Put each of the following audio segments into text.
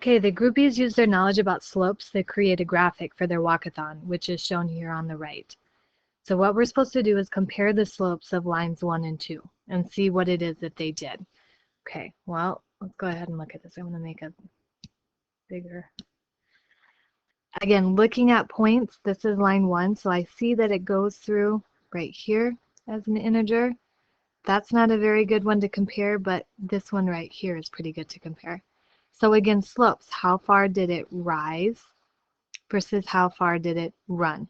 Okay, the groupies use their knowledge about slopes to create a graphic for their walkathon, which is shown here on the right. So what we're supposed to do is compare the slopes of lines 1 and 2 and see what it is that they did. Okay, well, let's go ahead and look at this. I'm going to make it bigger. Again, looking at points, this is line 1, so I see that it goes through right here as an integer. That's not a very good one to compare, but this one right here is pretty good to compare. So again, slopes, how far did it rise versus how far did it run?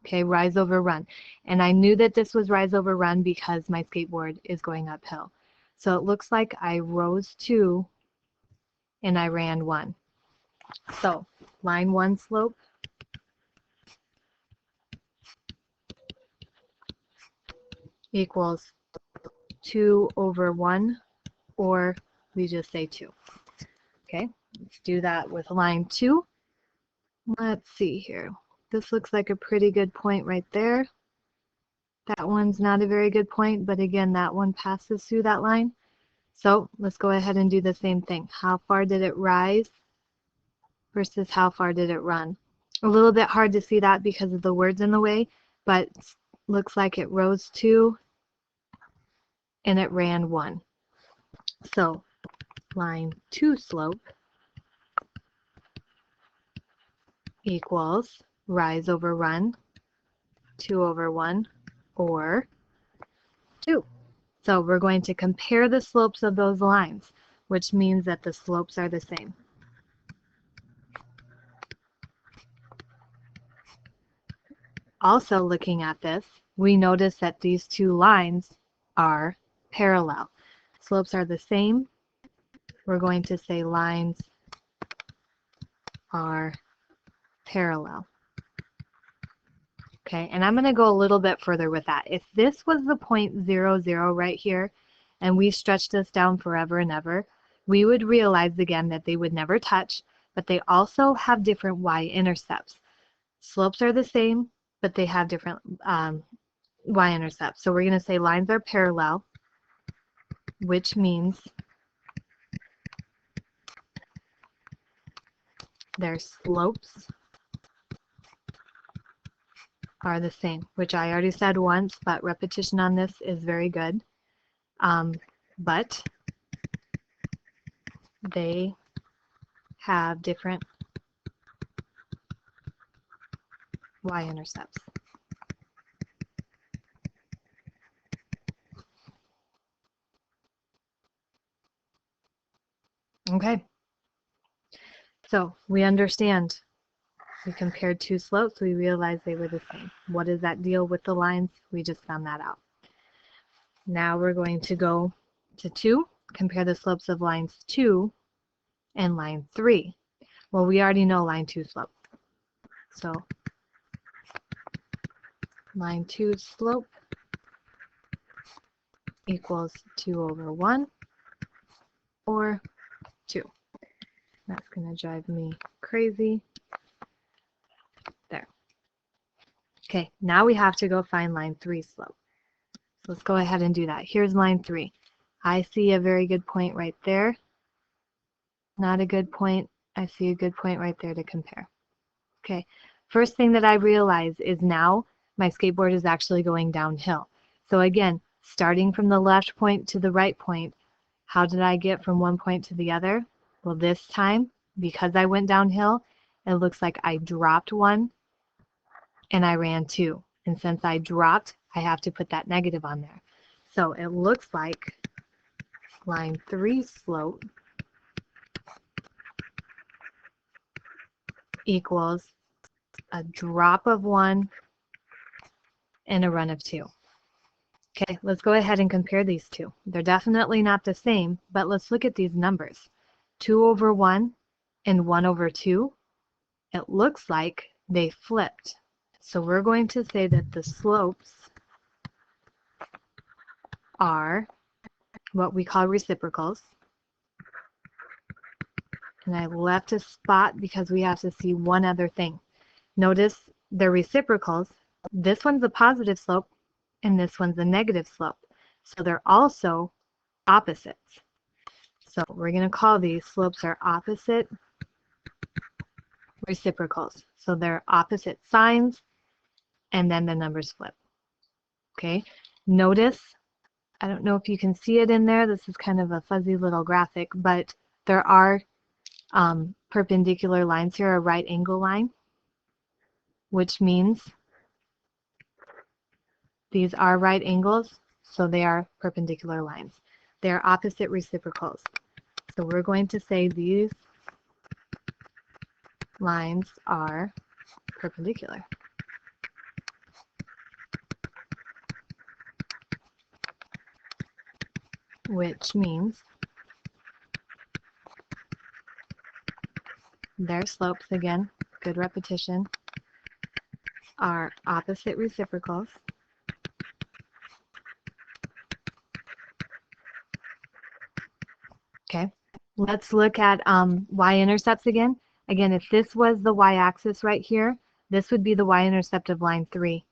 Okay, rise over run. And I knew that this was rise over run because my skateboard is going uphill. So it looks like I rose 2 and I ran 1. So line 1 slope equals 2 over 1, or we just say 2. Okay, let's do that with line 2. Let's see here. This looks like a pretty good point right there. That one's not a very good point, but again, that one passes through that line. So let's go ahead and do the same thing. How far did it rise versus how far did it run? A little bit hard to see that because of the words in the way, but looks like it rose 2 and it ran 1. So line 2 slope equals rise over run, 2 over 1, or 2. So we're going to compare the slopes of those lines, which means that the slopes are the same. Also looking at this, we notice that these two lines are parallel. Slopes are the same. We're going to say lines are parallel. Okay, and I'm going to go a little bit further with that. If this was the point 0, 0 right here, and we stretched this down forever and ever, we would realize again that they would never touch, but they also have different y-intercepts. Slopes are the same, but they have different y-intercepts. So we're going to say lines are parallel, which means their slopes are the same, which I already said once, but repetition on this is very good. But they have different y-intercepts. Okay, so we understand. We compared two slopes, we realized they were the same. What is that deal with the lines? We just found that out. Now we're going to go to 2, compare the slopes of lines 2 and line 3. Well, we already know line 2 slope. So line 2 slope equals 2 over 1 or 2. That's going to drive me crazy. There. Okay, now we have to go find line 3 slope. So let's go ahead and do that. Here's line 3. I see a very good point right there. Not a good point. I see a good point right there to compare. Okay, first thing that I realize is now my skateboard is actually going downhill. So again, starting from the left point to the right point, how did I get from one point to the other? Well, this time, because I went downhill, it looks like I dropped 1 and I ran 2. And since I dropped, I have to put that negative on there. So it looks like line 3 slope equals a drop of 1 and a run of 2. Okay, let's go ahead and compare these two. They're definitely not the same, but let's look at these numbers. 2 over 1 and 1 over 2. It looks like they flipped. So we're going to say that the slopes are what we call reciprocals. And I left a spot because we have to see one other thing. Notice the reciprocals. This one's a positive slope and this one's a negative slope. So they're also opposites. So we're going to call these slopes are opposite reciprocals. So they're opposite signs, and then the numbers flip. Okay, notice, I don't know if you can see it in there, this is kind of a fuzzy little graphic, but there are perpendicular lines here, a right angle line, which means these are right angles, so they are perpendicular lines. They are opposite reciprocals. So we're going to say these lines are perpendicular. Which means their slopes, again, good repetition, are opposite reciprocals. Okay, let's look at y-intercepts again. Again, if this was the y-axis right here, this would be the y-intercept of line 3.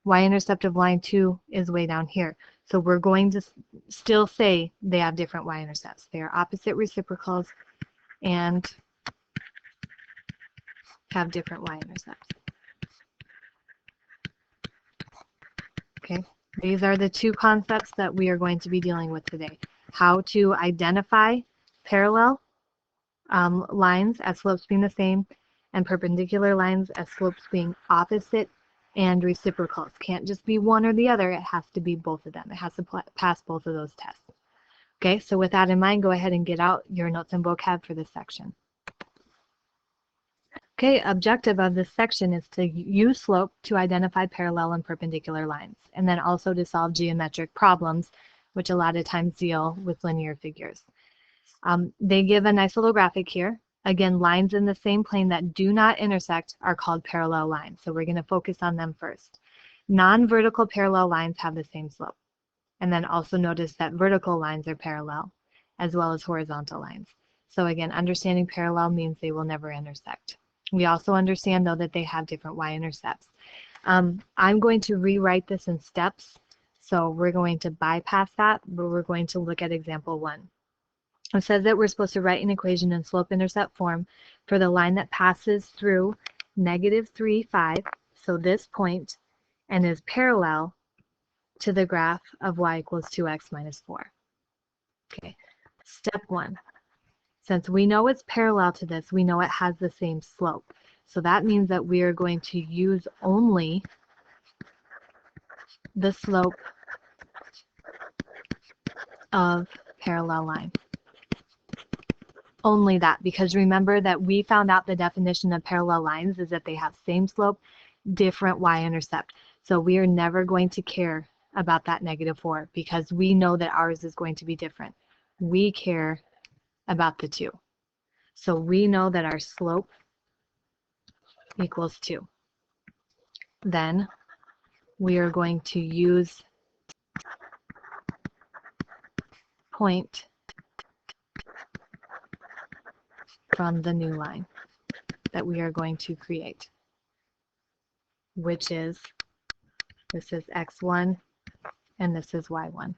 Y-intercept of line 2 is way down here. So we're going to still say they have different y-intercepts. They are opposite reciprocals and have different y-intercepts. Okay, these are the two concepts that we are going to be dealing with today. How to identify parallel lines as slopes being the same, and perpendicular lines as slopes being opposite and reciprocals. Can't just be one or the other, it has to be both of them. It has to pass both of those tests. Okay, so with that in mind, go ahead and get out your notes and vocab for this section. Okay, objective of this section is to use slope to identify parallel and perpendicular lines, and then also to solve geometric problems, which a lot of times deal with linear figures. They give a nice little graphic here. Again, lines in the same plane that do not intersect are called parallel lines. So we're going to focus on them first. Non-vertical parallel lines have the same slope. And then also notice that vertical lines are parallel, as well as horizontal lines. So again, understanding parallel means they will never intersect. We also understand, though, that they have different y-intercepts. I'm going to rewrite this in steps. So we're going to bypass that, but we're going to look at example 1. It says that we're supposed to write an equation in slope-intercept form for the line that passes through -3, 5, so this point, and is parallel to the graph of y equals 2x minus 4. Okay, step 1. Since we know it's parallel to this, we know it has the same slope. So that means that we are going to use only the slope of parallel line. Only that, because remember that we found out the definition of parallel lines is that they have same slope, different y-intercept. So we are never going to care about that -4 because we know that ours is going to be different. We care about the 2. So we know that our slope equals 2. Then we are going to use point from the new line that we are going to create, which is, this is x1 and this is y1.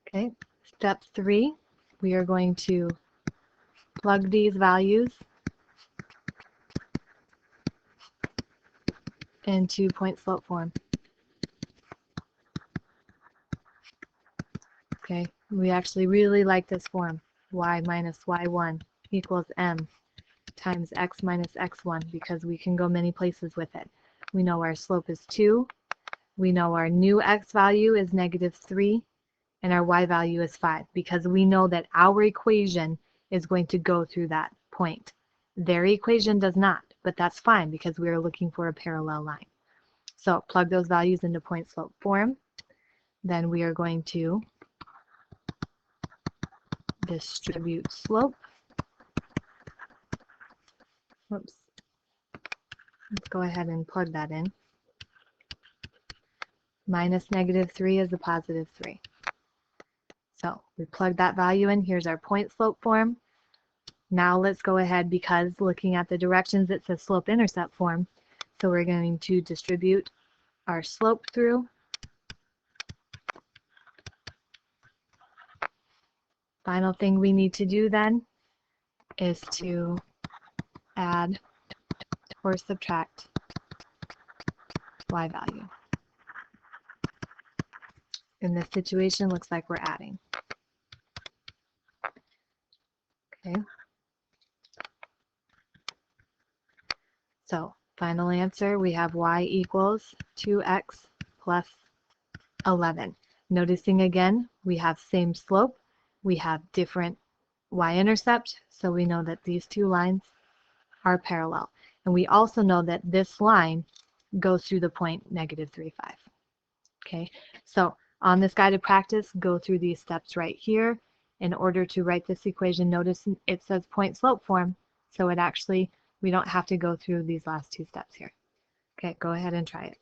Okay, step 3, we are going to plug these values into point slope form. Okay, we actually really like this form. Y minus y1 equals m times x minus x1 because we can go many places with it. We know our slope is 2. We know our new x value is -3 and our y value is 5 because we know that our equation is going to go through that point. Their equation does not, but that's fine because we are looking for a parallel line. So plug those values into point slope form. Then we are going to distribute slope. Whoops. Let's go ahead and plug that in. Minus -3 is a +3. So we plug that value in. Here's our point slope form. Now let's go ahead, because looking at the directions it says slope intercept form. So we're going to distribute our slope through. Final thing we need to do then is to add or subtract y value. In this situation, looks like we're adding. Okay. So final answer, we have y equals 2x plus 11. Noticing again, we have same slope, we have different y-intercept, so we know that these two lines are parallel. And we also know that this line goes through the point negative 3, 5. Okay, so on this guided practice, go through these steps right here. In order to write this equation, notice it says point slope form, so it actually, we don't have to go through these last two steps here. Okay, go ahead and try it.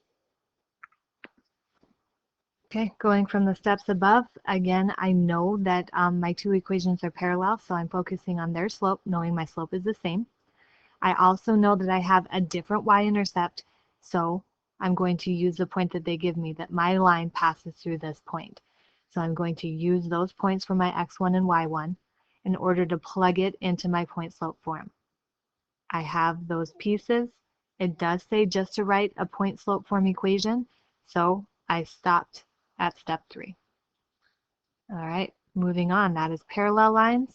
Okay, going from the steps above, again, I know that my two equations are parallel, so I'm focusing on their slope, knowing my slope is the same. I also know that I have a different y-intercept, so I'm going to use the point that they give me, that my line passes through this point. So I'm going to use those points for my x1 and y1 in order to plug it into my point slope form. I have those pieces. It does say just to write a point slope form equation, so I stopped at step 3. All right, moving on, that is parallel lines.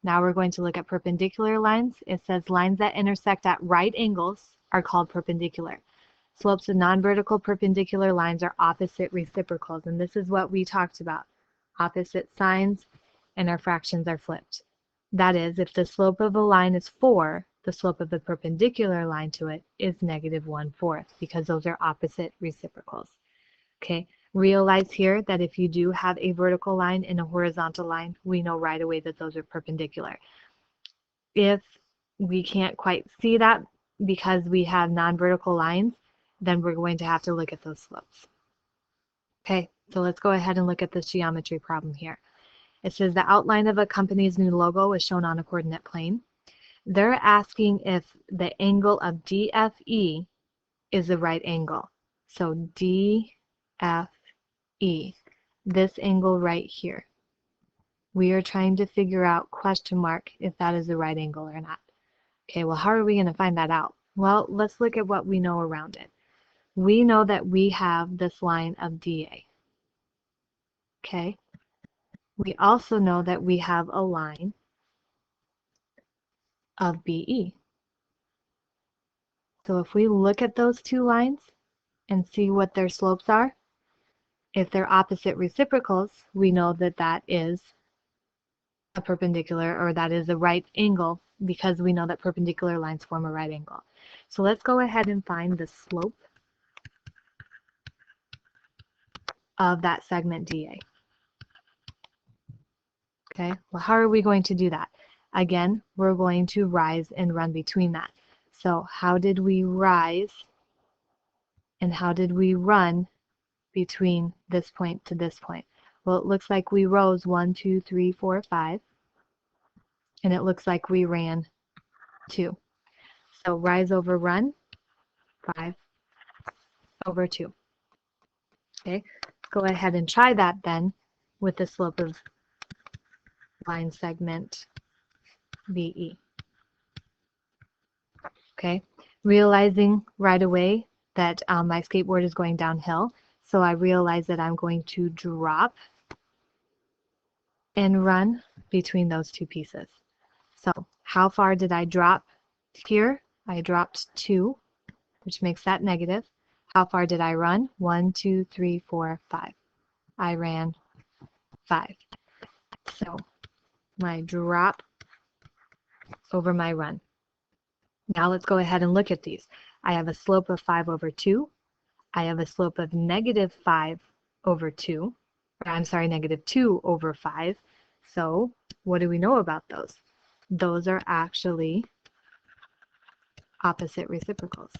Now we're going to look at perpendicular lines. It says lines that intersect at right angles are called perpendicular. Slopes of non-vertical perpendicular lines are opposite reciprocals, and this is what we talked about. Opposite signs and our fractions are flipped. That is, if the slope of a line is 4, the slope of the perpendicular line to it is negative 1/4, because those are opposite reciprocals. Okay, realize here that if you do have a vertical line and a horizontal line, we know right away that those are perpendicular. If we can't quite see that because we have non-vertical lines, then we're going to have to look at those slopes. Okay, so let's go ahead and look at this geometry problem here. It says the outline of a company's new logo is shown on a coordinate plane. They're asking if the angle of DFE is the right angle. So DFE, this angle right here. We are trying to figure out question mark if that is the right angle or not. Okay, well, how are we going to find that out? Well, let's look at what we know around it. We know that we have this line of DA. Okay. We also know that we have a line of BE. So if we look at those two lines and see what their slopes are, if they're opposite reciprocals, we know that that is a perpendicular, or that is a right angle, because we know that perpendicular lines form a right angle. So let's go ahead and find the slope of that segment DA. Okay, well, how are we going to do that? Again, we're going to rise and run between that. So how did we rise and how did we run between this point to this point? Well, it looks like we rose 1, 2, 3, 4, 5, and it looks like we ran 2. So rise over run, 5 over 2. Okay, go ahead and try that then with the slope of line segment BE. Okay, realizing right away that my skateboard is going downhill, so I realize that I'm going to drop and run between those two pieces. So how far did I drop here? I dropped 2, which makes that negative. How far did I run? 1, 2, 3, 4, 5. I ran 5. So my drop over my run. Now let's go ahead and look at these. I have a slope of 5 over 2. I have a slope of negative 5 over 2. Or I'm sorry, negative 2 over 5. So what do we know about those? Those are actually opposite reciprocals.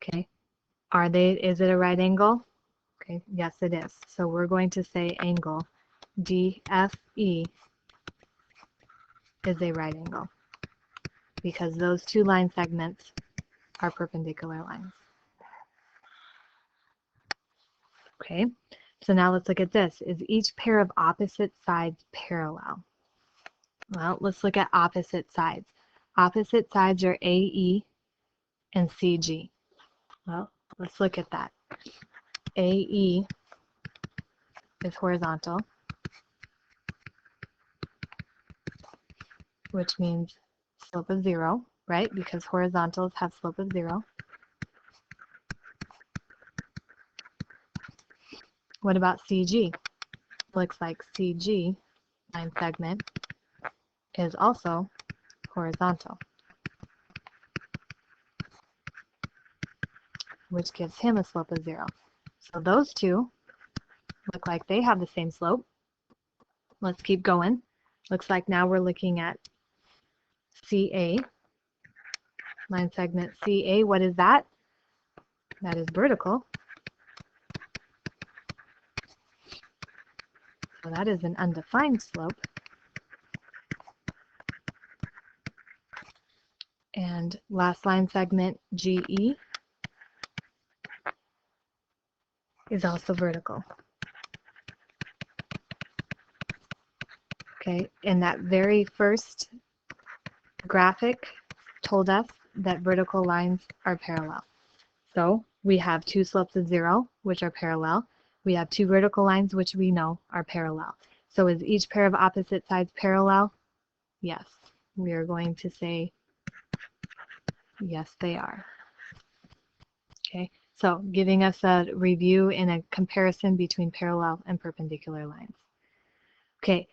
Okay, is it a right angle? Okay, yes it is. So we're going to say angle DFE is a right angle because those two line segments are perpendicular lines. Okay, so now let's look at this. Is each pair of opposite sides parallel? Well, let's look at opposite sides. Opposite sides are AE and CG. Well, let's look at that. AE is horizontal, which means slope of 0, right? Because horizontals have slope of 0. What about CG? Looks like CG, line segment, is also horizontal, which gives him a slope of 0. So those two look like they have the same slope. Let's keep going. Looks like now we're looking at CA, line segment CA. What is that? That is vertical. So that is an undefined slope. And last line segment GE is also vertical. Okay, and that very first graphic told us that vertical lines are parallel. So we have two slopes of 0, which are parallel. We have two vertical lines, which we know are parallel. So is each pair of opposite sides parallel? Yes. We are going to say, yes, they are. Okay, so giving us a review and a comparison between parallel and perpendicular lines. Okay,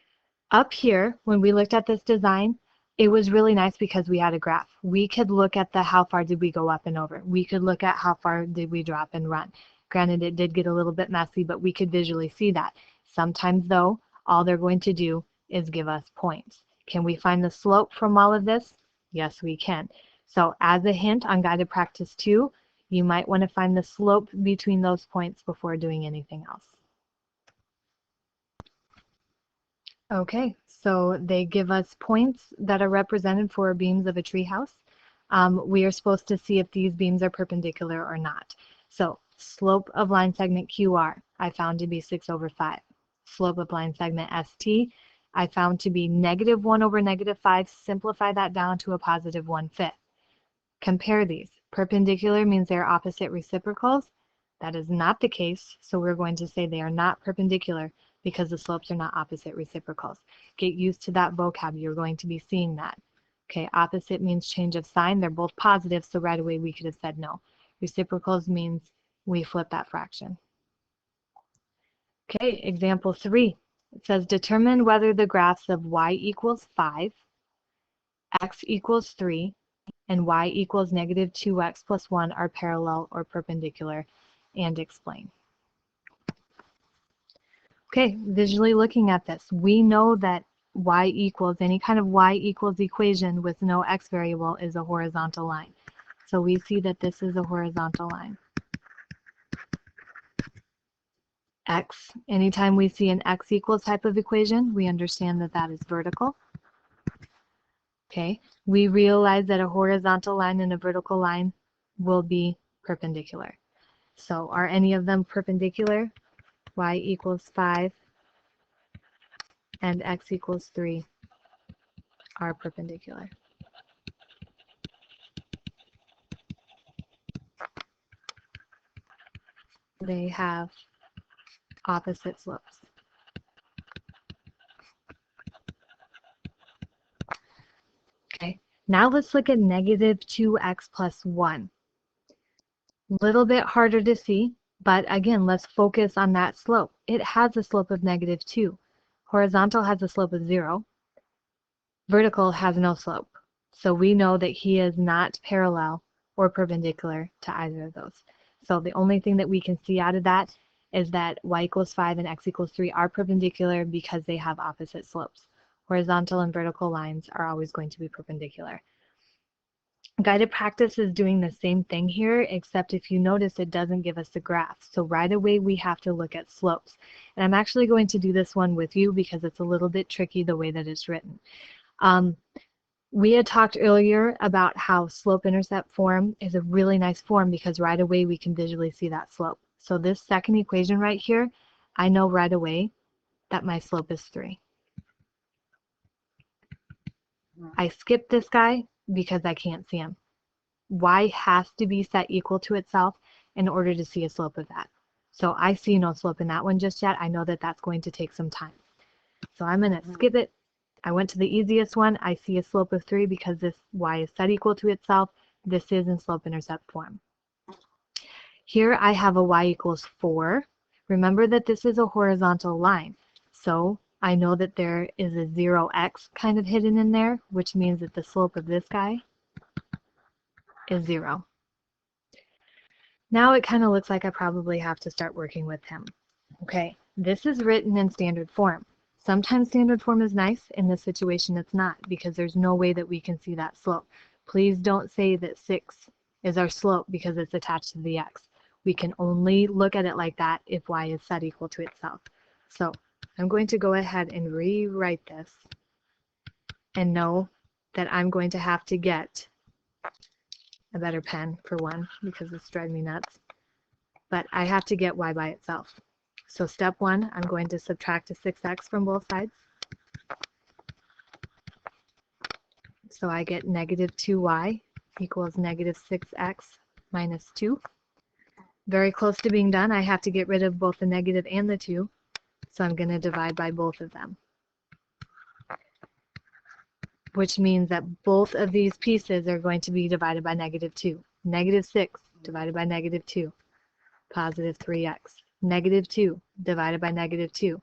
up here, when we looked at this design, it was really nice because we had a graph. We could look at the how far did we go up and over. We could look at how far did we drop and run. Granted, it did get a little bit messy, but we could visually see that. Sometimes, though, all they're going to do is give us points. Can we find the slope from all of this? Yes, we can. So as a hint on guided practice 2, you might want to find the slope between those points before doing anything else. Okay, so they give us points that are represented for beams of a treehouse. We are supposed to see if these beams are perpendicular or not. So slope of line segment QR, I found to be 6/5. Slope of line segment ST, I found to be -1/-5. Simplify that down to a +1/5. Compare these. Perpendicular means they're opposite reciprocals. That is not the case, so we're going to say they are not perpendicular because the slopes are not opposite reciprocals. Get used to that vocab. You're going to be seeing that. Okay, opposite means change of sign. They're both positive, so right away we could have said no. Reciprocals means we flip that fraction. Okay, example 3. It says determine whether the graphs of y equals 5, x equals 3, and y equals -2x + 1 are parallel or perpendicular, and explain. Okay, visually looking at this, we know that y equals, any kind of y equals equation with no x variable is a horizontal line. So we see that this is a horizontal line. X, anytime we see an x equals type of equation, we understand that that is vertical. Okay, we realize that a horizontal line and a vertical line will be perpendicular. So are any of them perpendicular? Y equals 5 and x equals 3 are perpendicular. They have opposite slopes. Okay, now let's look at -2x + 1. Little bit harder to see, but again, let's focus on that slope. It has a slope of -2. Horizontal has a slope of 0. Vertical has no slope. So we know that he is not parallel or perpendicular to either of those. So the only thing that we can see out of that is that y equals 5 and x equals 3 are perpendicular because they have opposite slopes. Horizontal and vertical lines are always going to be perpendicular. Guided practice is doing the same thing here, except if you notice it doesn't give us the graph. So right away we have to look at slopes. And I'm actually going to do this one with you because it's a little bit tricky the way that it's written. We had talked earlier about how slope-intercept form is a really nice form because right away we can visually see that slope. So this second equation right here, I know right away that my slope is 3. I skip this guy because I can't see him. Y has to be set equal to itself in order to see a slope of that. So I see no slope in that one just yet. I know that that's going to take some time. So I'm going to skip it. I went to the easiest one. I see a slope of 3 because this y is set equal to itself. This is in slope-intercept form. Here I have a y equals 4. Remember that this is a horizontal line. So I know that there is a 0x kind of hidden in there, which means that the slope of this guy is 0. Now it kind of looks like I probably have to start working with him. Okay, this is written in standard form. Sometimes standard form is nice. In this situation, it's not because there's no way that we can see that slope. Please don't say that 6 is our slope because it's attached to the x. We can only look at it like that if y is set equal to itself. So I'm going to go ahead and rewrite this and know that I'm going to have to get a better pen for one because it's driving me nuts. But I have to get y by itself. So step 1, I'm going to subtract a 6x from both sides. So I get negative 2y equals negative 6x minus 2. Very close to being done. I have to get rid of both the negative and the 2. So I'm going to divide by both of them. Which means that both of these pieces are going to be divided by negative 2. Negative 6 divided by negative 2. Positive 3x. Negative 2 divided by negative 2.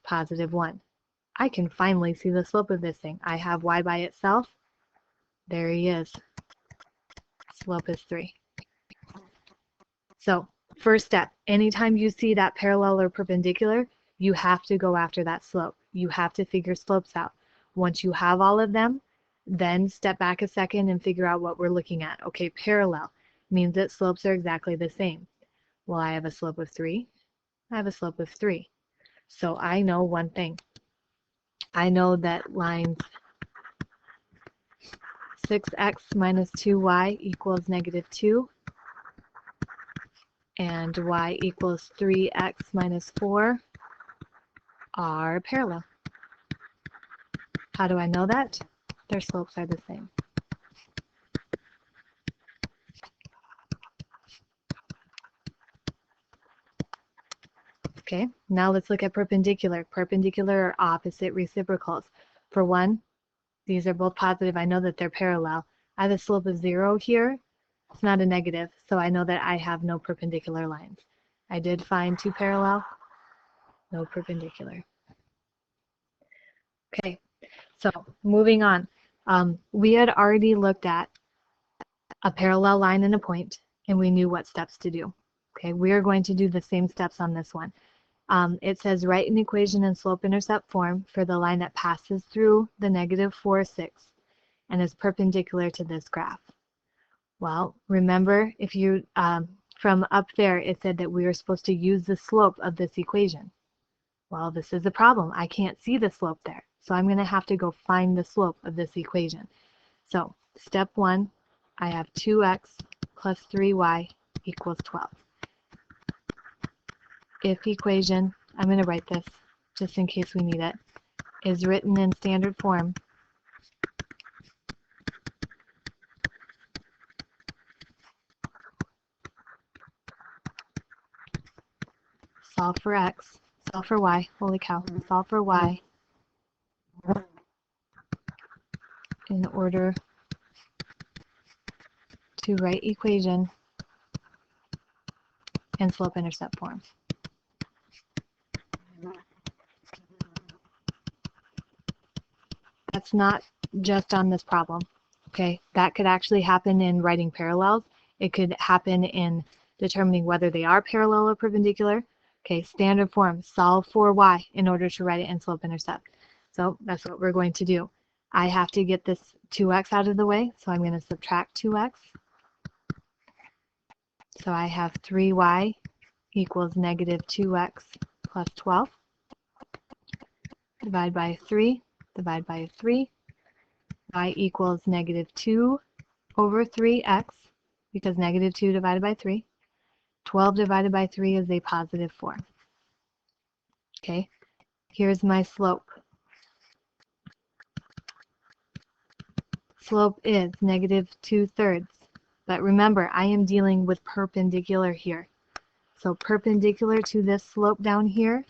Positive 1. I can finally see the slope of this thing. I have y by itself. There he is. Slope is 3. So first step, anytime you see that parallel or perpendicular, you have to go after that slope. You have to figure slopes out. Once you have all of them, then step back a second and figure out what we're looking at. Okay, parallel means that slopes are exactly the same. Well, I have a slope of 3. I have a slope of 3. So I know one thing. I know that lines 6x minus 2y equals negative 2 and y equals 3x minus 4 are parallel. How do I know that? Their slopes are the same. Okay, now let's look at perpendicular. Perpendicular are opposite reciprocals. For one, these are both positive. I know that they're parallel. I have a slope of 0 here. It's not a negative, so I know that I have no perpendicular lines. I did find 2 parallel, no perpendicular. Okay, so moving on. We had already looked at a parallel line and a point, and we knew what steps to do. Okay, we are going to do the same steps on this one. It says write an equation in slope-intercept form for the line that passes through the negative 4, 6 and is perpendicular to this graph. Well, remember, if you from up there, it said that we were supposed to use the slope of this equation. Well, this is the problem. I can't see the slope there. So I'm going to have to go find the slope of this equation. So step 1, I have 2x plus 3y equals 12. If equation, I'm going to write this just in case we need it, is written in standard form, solve for x, solve for y, holy cow, solve for y in order to write equation in slope-intercept form. That's not just on this problem, okay? That could actually happen in writing parallels. It could happen in determining whether they are parallel or perpendicular. Okay, standard form, solve for y in order to write it in slope-intercept. So that's what we're going to do. I have to get this 2x out of the way, so I'm going to subtract 2x. So I have 3y equals negative 2x plus 12. Divide by 3, divide by 3. Y equals negative 2 over 3x, because negative 2 divided by 3. 12 divided by 3 is a positive 4. Okay, here's my slope. slope is negative 2/3. But remember, I am dealing with perpendicular here. So perpendicular to this slope down here,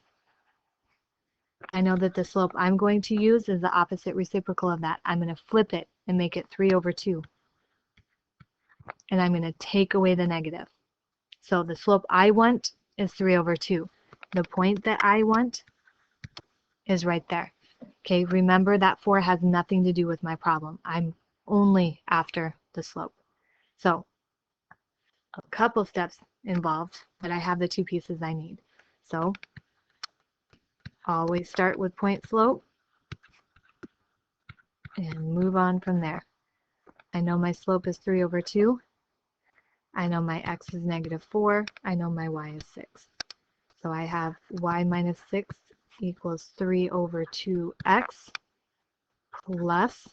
I know that the slope I'm going to use is the opposite reciprocal of that. I'm going to flip it and make it 3/2. And I'm going to take away the negative. So the slope I want is 3/2. The point that I want is right there. Okay, remember that 4 has nothing to do with my problem. I'm only after the slope. So a couple steps involved, but I have the two pieces I need. So always start with point slope and move on from there. I know my slope is 3/2. I know my x is -4. I know my y is 6. So I have y minus 6 equals 3/2x plus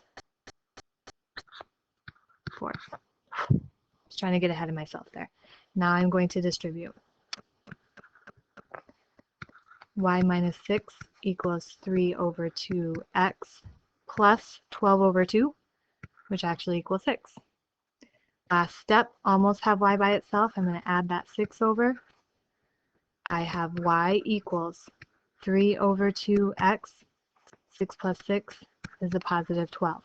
4. I was trying to get ahead of myself there. Now I'm going to distribute. Y minus 6 equals 3/2x plus 12/2, which actually equals 6. Last step, almost have y by itself. I'm going to add that 6 over. I have y equals 3/2x. 6 plus 6 is a positive 12.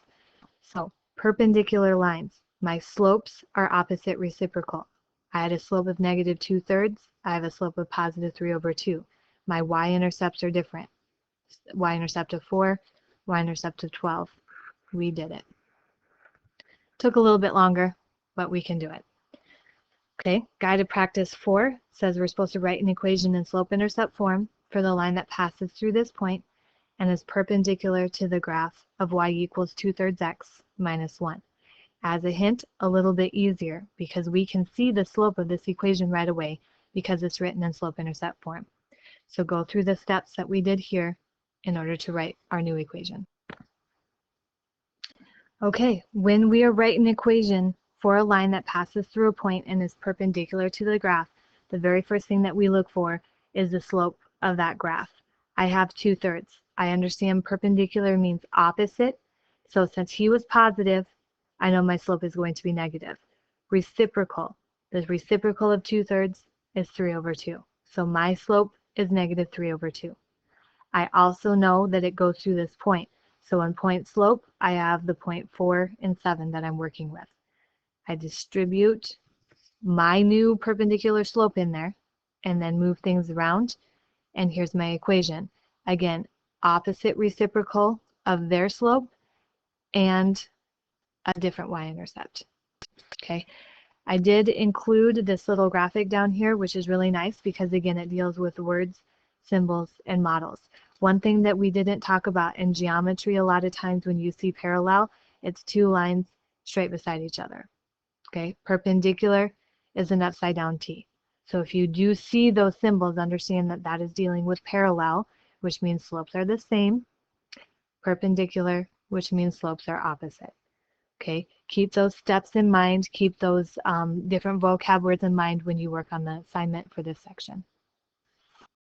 So perpendicular lines. My slopes are opposite reciprocal. I had a slope of negative 2/3. I have a slope of positive 3/2. My y-intercepts are different. Y-intercept of 4, y-intercept of 12. We did it. Took a little bit longer, but we can do it. Okay, guided practice 4 says we're supposed to write an equation in slope-intercept form for the line that passes through this point and is perpendicular to the graph of y equals 2/3 x minus 1. As a hint, a little bit easier because we can see the slope of this equation right away because it's written in slope-intercept form. So go through the steps that we did here in order to write our new equation. Okay, when we are writing an equation for a line that passes through a point and is perpendicular to the graph, the very first thing that we look for is the slope of that graph. I have 2/3. I understand perpendicular means opposite, so since he was positive, I know my slope is going to be negative. Reciprocal. The reciprocal of 2/3 is 3/2. So my slope is negative 3/2. I also know that it goes through this point. So in point slope, I have the point 4 and 7 that I'm working with. I distribute my new perpendicular slope in there and then move things around. And here's my equation. Again, opposite reciprocal of their slope and a different y-intercept. Okay. I did include this little graphic down here, which is really nice because again, it deals with words, symbols, and models. One thing that we didn't talk about in geometry, a lot of times when you see parallel, it's two lines straight beside each other. Okay, perpendicular is an upside down T. So if you do see those symbols, understand that that is dealing with parallel, which means slopes are the same, perpendicular, which means slopes are opposite. Okay, keep those steps in mind, keep those different vocab words in mind when you work on the assignment for this section.